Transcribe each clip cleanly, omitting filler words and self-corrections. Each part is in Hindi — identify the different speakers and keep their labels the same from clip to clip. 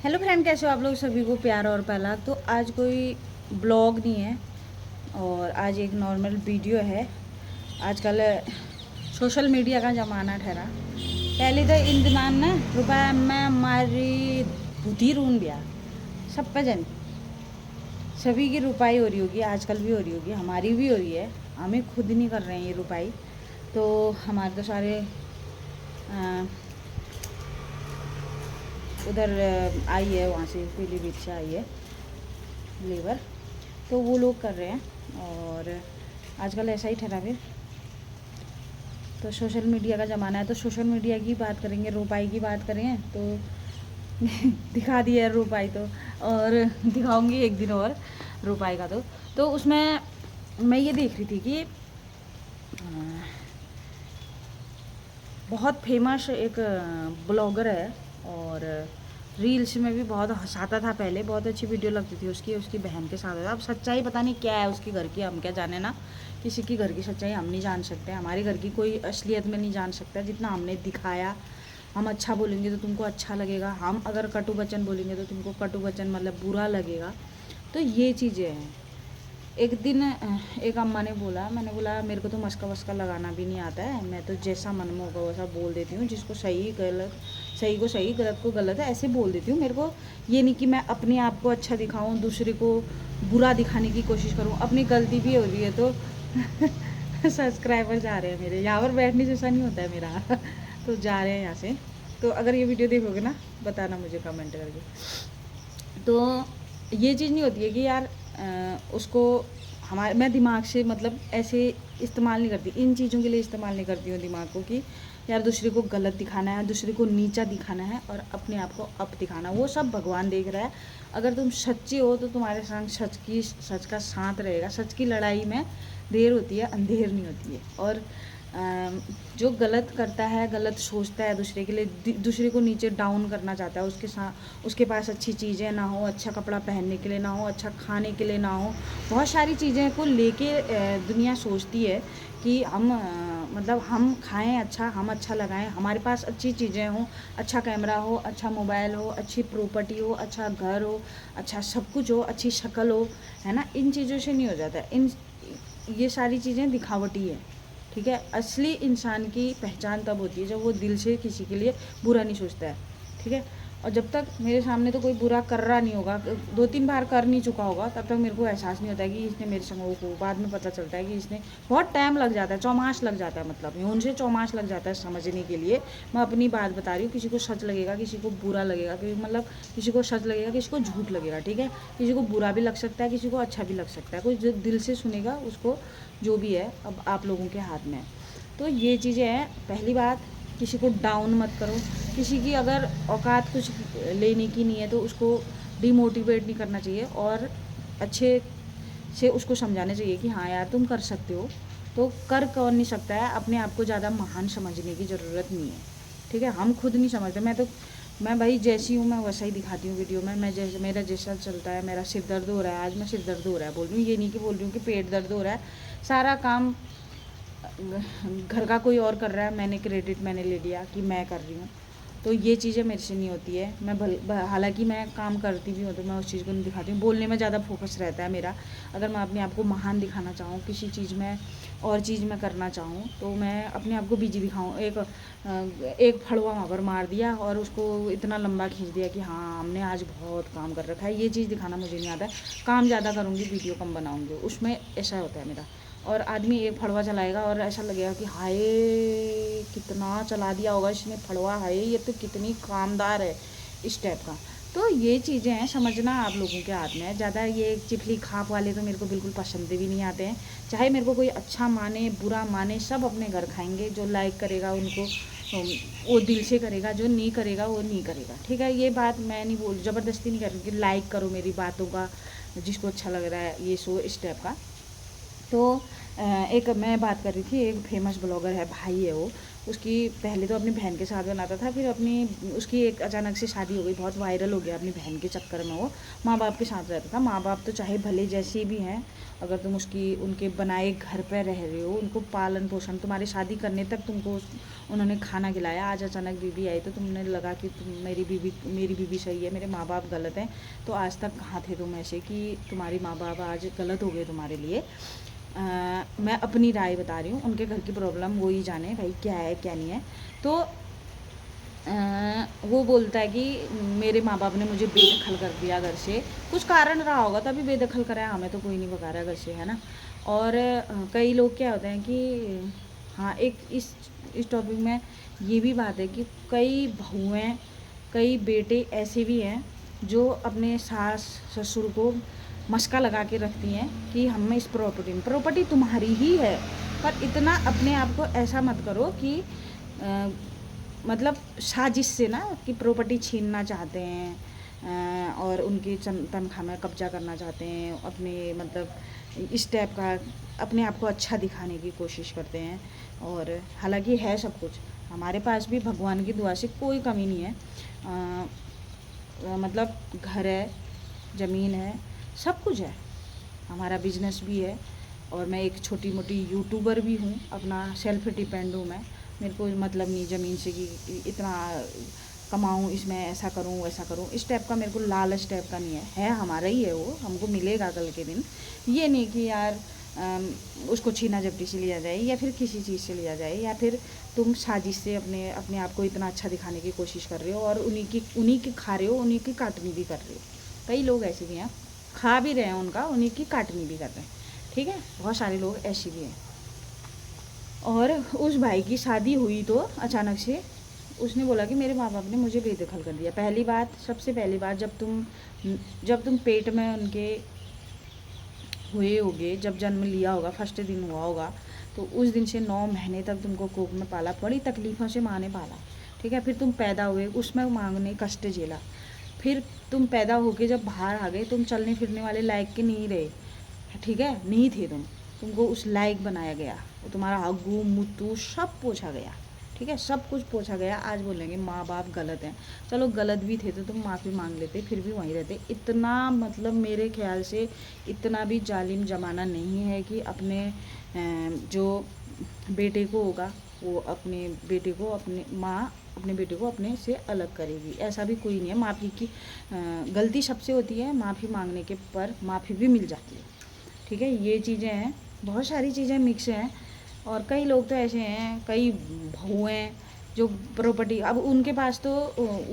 Speaker 1: हेलो फ्रेंड, कैसे हो आप लोग? सभी को प्यार और पहला तो आज कोई ब्लॉग नहीं है और आज एक नॉर्मल वीडियो है। आजकल सोशल मीडिया का ज़माना ठहरा। पहले तो इन दिमान ना रुपया में हमारी बुद्धि रून दिया सब पे जन सभी की रुपाई हो रही होगी, आजकल भी हो रही होगी, हमारी भी हो रही है। हमें खुद नहीं कर रहे हैं ये रुपाई, तो हमारे तो सारे उधर आई है, वहाँ से पीलीभीत से आई है लेबर, तो वो लोग कर रहे हैं। और आजकल ऐसा ही ठहरा फिर तो सोशल मीडिया का ज़माना है, तो सोशल मीडिया की बात करेंगे, रुपाई की बात करें तो दिखा दिया है रुपाई तो, और दिखाऊंगी एक दिन और रुपाई का। तो उसमें मैं ये देख रही थी कि बहुत फेमस एक ब्लॉगर है और रील्स में भी बहुत हंसाता था पहले, बहुत अच्छी वीडियो लगती थी उसकी, उसकी बहन के साथ। अब सच्चाई पता नहीं क्या है उसकी घर की, हम क्या जाने ना। किसी की घर की सच्चाई हम नहीं जान सकते, हमारे घर की कोई असलियत में नहीं जान सकता। जितना हमने दिखाया, हम अच्छा बोलेंगे तो तुमको अच्छा लगेगा, हम अगर कटु वचन बोलेंगे तो तुमको कटु वचन मतलब बुरा लगेगा। तो ये चीज़ें हैं। एक दिन एक अम्मा ने बोला, मैंने बोला मेरे को तो मस्का वस्का लगाना भी नहीं आता है, मैं तो जैसा मन में होगा वैसा बोल देती हूँ, जिसको सही गलत, सही को सही गलत को गलत है ऐसे बोल देती हूँ। मेरे को ये नहीं कि मैं अपने आप को अच्छा दिखाऊँ, दूसरे को बुरा दिखाने की कोशिश करूँ। अपनी गलती भी हो रही है तो सब्सक्राइबर जा रहे हैं मेरे, यहाँ पर बैठने जैसा नहीं होता है मेरा तो जा रहे हैं यहाँ से। तो अगर ये वीडियो देखोगे ना, बताना मुझे कमेंट करके। तो ये चीज़ नहीं होती है कि यार उसको हमारे, मैं दिमाग से मतलब ऐसे इस्तेमाल नहीं करती, इन चीज़ों के लिए इस्तेमाल नहीं करती हूँ दिमाग को कि यार दूसरे को गलत दिखाना है, दूसरे को नीचा दिखाना है और अपने आप को अप दिखाना। वो सब भगवान देख रहा है। अगर तुम सच्ची हो तो तुम्हारे संग सच का साथ रहेगा। सच की लड़ाई में देर होती है, अंधेर नहीं होती है। और जो गलत करता है, गलत सोचता है दूसरे के लिए, दूसरे को नीचे डाउन करना चाहता है, उसके साथ उसके पास अच्छी चीज़ें ना हो, अच्छा कपड़ा पहनने के लिए ना हो, अच्छा खाने के लिए ना हो, बहुत सारी चीज़ें को लेके दुनिया सोचती है कि हम मतलब हम खाएं अच्छा, हम अच्छा लगाएं, हमारे पास अच्छी चीज़ें हों, अच्छा कैमरा हो, अच्छा मोबाइल हो, अच्छी प्रॉपर्टी हो, अच्छा घर हो, अच्छा सब कुछ हो, अच्छी शक्ल हो, है ना। इन चीज़ों से नहीं हो जाता है। ये सारी चीज़ें दिखावटी है, ठीक है। असली इंसान की पहचान तब होती है जब वो दिल से किसी के लिए बुरा नहीं सोचता है, ठीक है। और जब तक मेरे सामने तो कोई बुरा कर रहा नहीं होगा, 2-3 बार कर नहीं चुका होगा, तब तक मेरे को एहसास नहीं होता है कि इसने मेरे संग वो को। बाद में पता चलता है कि इसने, बहुत टाइम लग जाता है, चौमास लग जाता है, मतलब उनसे चौमास लग जाता है समझने के लिए। मैं अपनी बात बता रही हूँ, किसी को सच लगेगा, किसी को बुरा लगेगा, मतलब किसी को सच लगेगा, किसी को झूठ लगेगा, ठीक है। किसी को बुरा भी लग सकता है, किसी को अच्छा भी लग सकता है। कोई जो दिल से सुनेगा उसको जो भी है, अब आप लोगों के हाथ में है। तो ये चीज़ें हैं। पहली बात, किसी को डाउन मत करो। किसी की अगर औकात कुछ लेने की नहीं है तो उसको डिमोटिवेट नहीं करना चाहिए, और अच्छे से उसको समझाना चाहिए कि हाँ यार तुम कर सकते हो। तो कर कौन नहीं सकता है, अपने आप को ज़्यादा महान समझने की ज़रूरत नहीं है, ठीक है। हम खुद नहीं समझते। मैं भाई जैसी हूँ मैं वैसा ही दिखाती हूँ वीडियो में। मैं जैसे, मेरा जैसा चलता है, मेरा सिर दर्द हो रहा है, आज मैं सिर दर्द हो रहा है बोल रही हूँ, ये नहीं कि बोल रही हूँ कि पेट दर्द हो रहा है। सारा काम घर का कोई और कर रहा है, मैंने क्रेडिट मैंने ले लिया कि मैं कर रही हूँ। तो ये चीज़ें मेरे से नहीं होती है। मैं हालांकि मैं काम करती भी हूँ तो मैं उस चीज़ को नहीं दिखाती हूँ। बोलने में ज़्यादा फोकस रहता है मेरा। अगर मैं अपने आप को महान दिखाना चाहूँ, किसी चीज़ में और चीज़ में करना चाहूँ, तो मैं अपने आप को बिजी दिखाऊँ। एक फड़वा वहाँ पर मार दिया और उसको इतना लंबा खींच दिया कि हाँ हमने आज बहुत काम कर रखा है, ये चीज़ दिखाना मुझे नहीं आता है। काम ज़्यादा करूँगी, वीडियो कम बनाऊँगी, उसमें ऐसा होता है मेरा। और आदमी एक फड़वा चलाएगा और ऐसा लगेगा कि हाय कितना चला दिया होगा इसने फड़वा, हाय ये तो कितनी कामदार है, इस टाइप का। तो ये चीज़ें हैं, समझना आप लोगों के हाथ में है। ज़्यादा ये चिपली खाप वाले तो मेरे को बिल्कुल पसंद भी नहीं आते हैं। चाहे मेरे को कोई अच्छा माने बुरा माने, सब अपने घर खाएंगे। जो लाइक करेगा उनको वो दिल से करेगा, जो नहीं करेगा वो नहीं करेगा, ठीक है। ये बात मैं नहीं बोल, ज़बरदस्ती नहीं कर रही कि लाइक करो मेरी बातों का, जिसको अच्छा लग रहा है ये सो, इस टाइप का। तो एक मैं बात कर रही थी, एक फेमस ब्लॉगर है, भाई है वो, उसकी पहले तो अपनी बहन के साथ बनाता था, फिर उसकी एक अचानक से शादी हो गई, बहुत वायरल हो गया अपनी बहन के चक्कर में। वो माँ बाप के साथ रहता था। माँ बाप तो चाहे भले जैसे भी हैं, अगर तुम उनके बनाए घर पर रह रहे हो, उनको पालन पोषण, तुम्हारी शादी करने तक तुमको उन्होंने खाना खिलाया। आज अचानक बीवी आई तो तुमने लगा कि मेरी बीवी सही है, मेरे माँ बाप गलत हैं। तो आज तक कहाँ थे तुम ऐसे कि तुम्हारी माँ बाप आज गलत हो गए तुम्हारे लिए। मैं अपनी राय बता रही हूँ, उनके घर की प्रॉब्लम वो ही जाने भाई, क्या है क्या नहीं है। तो वो बोलता है कि मेरे माँ बाप ने मुझे बेदखल कर दिया घर से, कुछ कारण रहा होगा तभी बेदखल कराया, हमें तो कोई नहीं भगा रहा घर से, है ना। और कई लोग क्या होते हैं कि हाँ, एक इस टॉपिक में ये भी बात है कि कई बहुएँ, कई बेटे ऐसे भी हैं जो अपने सास ससुर को मस्का लगा के रखती हैं कि हमें इस प्रॉपर्टी तुम्हारी ही है, पर इतना अपने आप को ऐसा मत करो कि मतलब साजिश से ना, कि प्रॉपर्टी छीनना चाहते हैं और उनकी तनख्वाह में कब्जा करना चाहते हैं, अपने मतलब इस टाइप का अपने आप को अच्छा दिखाने की कोशिश करते हैं। और हालांकि है सब कुछ हमारे पास भी, भगवान की दुआ से कोई कमी नहीं है। मतलब घर है, ज़मीन है, सब कुछ है, हमारा बिजनेस भी है, और मैं एक छोटी मोटी यूट्यूबर भी हूँ, अपना सेल्फ डिपेंड हूँ मैं। मेरे को मतलब नहीं ज़मीन से कि इतना कमाऊँ, इसमें ऐसा करूँ वैसा करूँ, इस टाइप का मेरे को लालच टाइप का नहीं है हमारा ही है वो, हमको मिलेगा कल के दिन। ये नहीं कि यार उसको छीना झपटी से लिया जाए, या फिर किसी चीज़ से लिया जाए, या फिर तुम साजिश से अपने आप को इतना अच्छा दिखाने की कोशिश कर रहे हो, और उन्हीं की खा रहे हो, उन्हीं की काटनी भी कर रहे हो। कई लोग ऐसे भी हैं, खा भी रहे हैं उनका, उन्हीं की काटनी भी कर रहे हैं, ठीक है, बहुत सारे लोग ऐसे भी हैं। और उस भाई की शादी हुई तो अचानक से उसने बोला कि मेरे माँ बाप ने मुझे बेदखल कर दिया। पहली बात, सबसे पहली बात, जब तुम पेट में उनके हुए होगे, जब जन्म लिया होगा, फर्स्ट दिन हुआ होगा, तो उस दिन से 9 महीने तक तुमको कोख में पाला, बड़ी तकलीफ़ों से माँ ने पाला, ठीक है। फिर तुम पैदा हुए, उसमें माँ ने कष्ट झेला। फिर तुम पैदा होके जब बाहर आ गए, तुम चलने फिरने वाले लायक के नहीं रहे, ठीक है, नहीं थे तुमको उस लायक बनाया गया, तुम्हारा हग्गू मुत्तू सब पोछा गया, ठीक है, सब कुछ पोछा गया। आज बोलेंगे माँ बाप गलत हैं, चलो गलत भी थे तो तुम माफ़ी मांग लेते, फिर भी वहीं रहते। इतना मतलब मेरे ख्याल से इतना भी जालिम ज़माना नहीं है कि अपने जो बेटे को होगा वो अपने बेटे को अपने बेटे को अपने से अलग करेगी, ऐसा भी कोई नहीं है। माफ़ी की गलती सबसे होती है, माफ़ी मांगने के पर माफ़ी भी मिल जाती है, ठीक है। ये चीज़ें हैं, बहुत सारी चीज़ें मिक्स हैं। और कई लोग तो ऐसे हैं, कई बहू हैं जो प्रॉपर्टी, अब उनके पास तो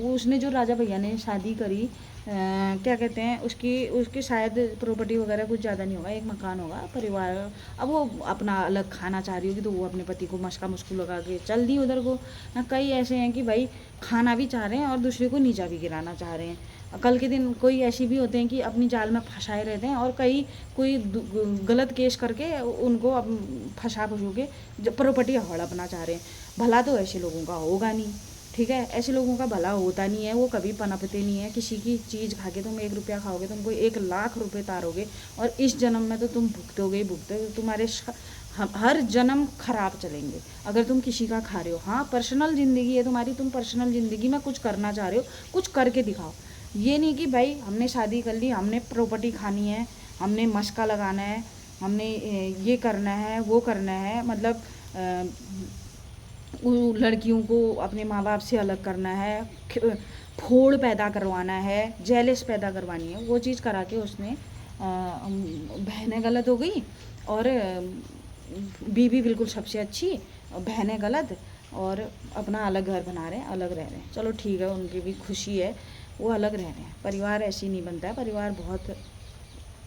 Speaker 1: उसने जो राजा भैया ने शादी करी, क्या कहते हैं, उसकी शायद प्रॉपर्टी वगैरह कुछ ज़्यादा नहीं होगा, एक मकान होगा, परिवार। अब वो अपना अलग खाना चाह रही होगी तो वो अपने पति को मस्का मुस्कू लगा के चल दी उधर को ना। कई ऐसे हैं कि भाई खाना भी चाह रहे हैं और दूसरे को नीचा भी गिराना चाह रहे हैं। कल के दिन कोई ऐसी भी होते हैं कि अपनी जाल में फंसाए रहते हैं, और कोई गलत केस करके उनको अब फंसा के प्रॉपर्टी हड़पना चाह रहे हैं। भला तो ऐसे लोगों का होगा नहीं, ठीक है, ऐसे लोगों का भला होता नहीं है, वो कभी पनपते नहीं है। किसी की चीज़ खा के तुम 1 रुपया खाओगे, तुमको 1 लाख रुपए तारोगे, और इस जन्म में तो तुम भुगतोगे ही भुगतोगे, तुम्हारे हर जन्म खराब चलेंगे अगर तुम किसी का खा रहे हो। हाँ, पर्सनल ज़िंदगी है तुम्हारी, तुम पर्सनल ज़िंदगी में कुछ करना चाह रहे हो, कुछ करके दिखाओ। ये नहीं कि भाई हमने शादी कर ली, हमने प्रॉपर्टी खानी है, हमने मस्का लगाना है, हमने ये करना है वो करना है, मतलब लड़कियों को अपने माँ बाप से अलग करना है, फोड़ पैदा करवाना है, जेलस पैदा करवानी है, वो चीज़ करा के उसने बहनें गलत हो गई, और बीवी बिल्कुल सबसे अच्छी, बहनें गलत, और अपना अलग घर बना रहे हैं, अलग रह रहे हैं। चलो ठीक है, उनकी भी खुशी है, वो अलग रह रहे हैं। परिवार ऐसे नहीं बनता है, परिवार बहुत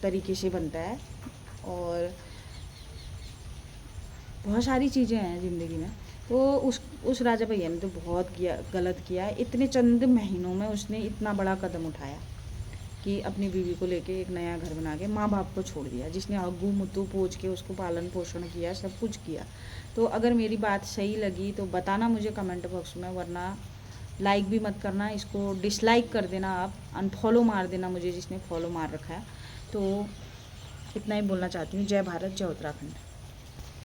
Speaker 1: तरीके से बनता है, और बहुत सारी चीज़ें हैं ज़िंदगी में। तो उस राजा भैया ने तो बहुत गलत किया। इतने चंद महीनों में उसने इतना बड़ा कदम उठाया कि अपनी बीवी को लेके एक नया घर बना के माँ बाप को छोड़ दिया, जिसने अग्गू मुत्तू पोछ के उसको पालन पोषण किया, सब कुछ किया। तो अगर मेरी बात सही लगी तो बताना मुझे कमेंट बॉक्स में, वरना लाइक भी मत करना, इसको डिसलाइक कर देना, आप अनफॉलो मार देना मुझे, जिसने फॉलो मार रखा है। तो इतना ही बोलना चाहती हूँ। जय भारत, जय उत्तराखंड।